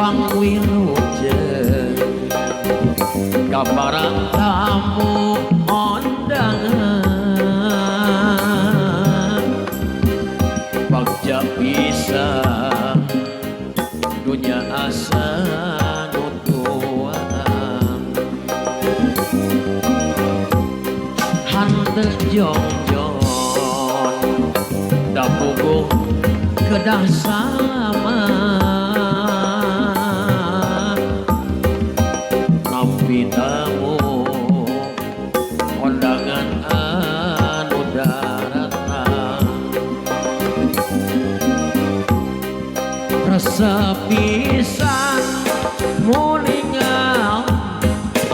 pangwilujeng kabarang tamu ondangan bagja bisa dunia asa nutuan hante jongjon dapugung kedah sama nampi tamu kondangan anu daratan resep pisan muningal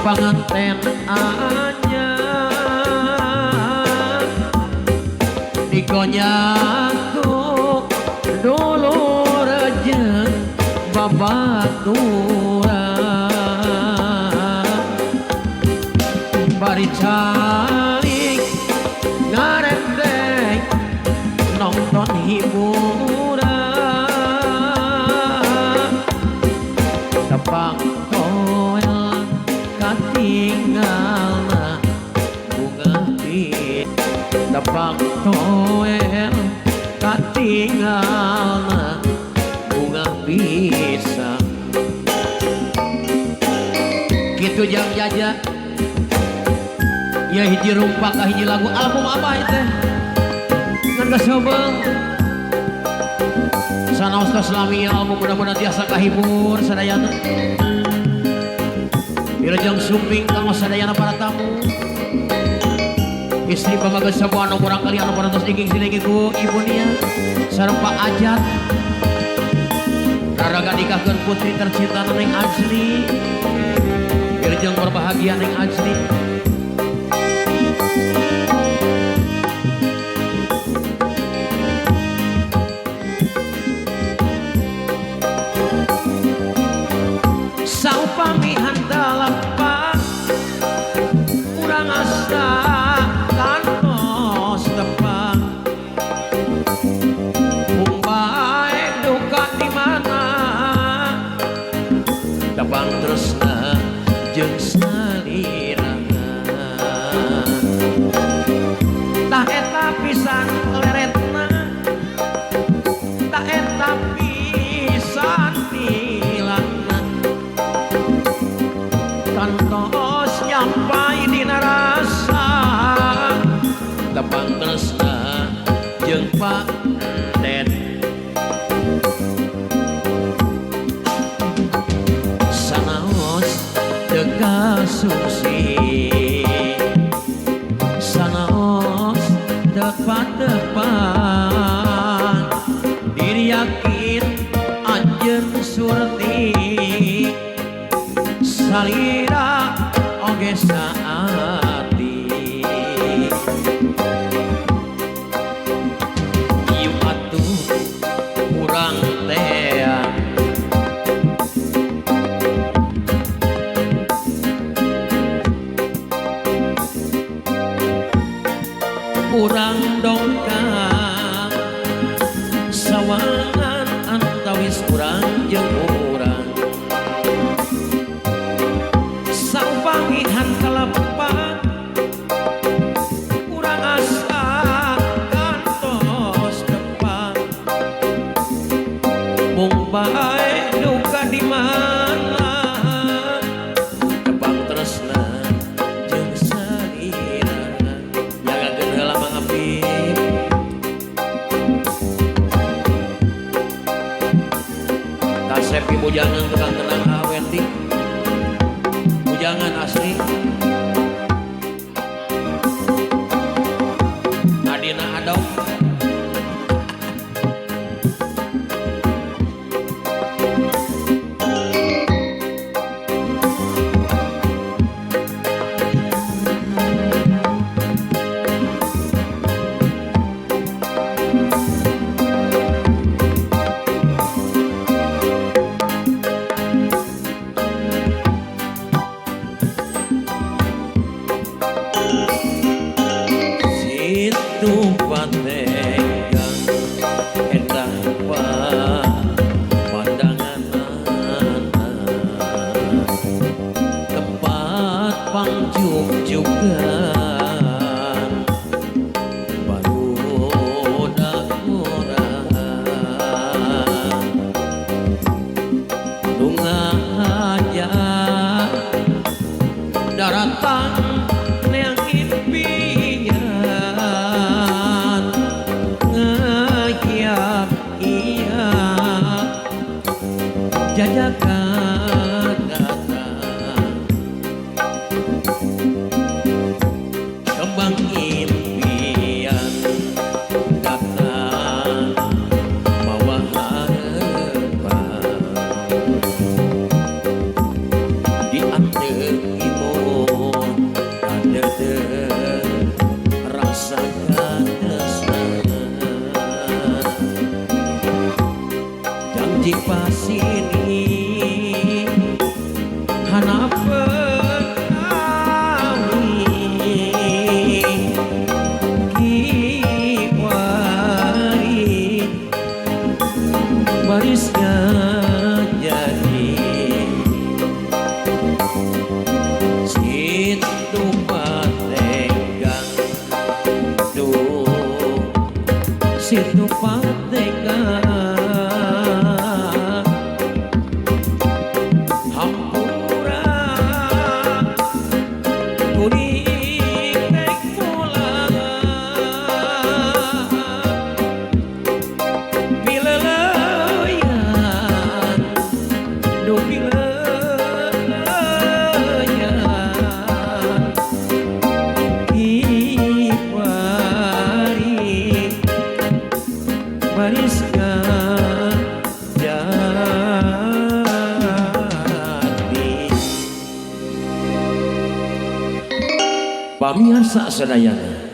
panganten anyar dikonyaku dulu rejeng babaturan bari calik ngarendeng nonton hiburan tepang toel katinggalna bunga di tepang toel katinggalna bunga bisa gitu jang jaja ya hiji rumpak ka hiji lagu album apa itu ngan kasobeng sanaos kaslami album mudah-mudahan tiasa kahibur sadayana Wilujeng sumping kanggo sadayana para tamu istri pamageus sabuah anu kurang kali anu parantos dinging silegi ku ibu nia sareng Pak Ajat raraga nikahkeun putri tercinta Neng Ajli Wilujeng berbahagia Neng Ajli saupami handalapan urang asa kantos tepang mumbai duka di mana tepang tresna jeung salirana tah eta pisan leretna tah eta pisan tilangna kantos nyampai dina rasa tepang tresna jeung Pak Den sanaos teu kasungsi sanaos tepat-tepat diri yakin anjeun surti salira oge saati ieu atuh urang teang urang dongkang sawangan antawis urang jeung urang saupangihan kalepan urang asa kantos depan mung bae duka di mana tepang tresna jeung salirana jagakeun heula Mang Apip kasep ibu jangan tukang tenang aweti jangan asli adina adong jajakan kata kembang impian datang bawa harapan di anteng imun ada rasakan kesenangan janji pasini hanape kiwari barisnya jadi situ pategang tuh situ pategang Pamiarsa sadayana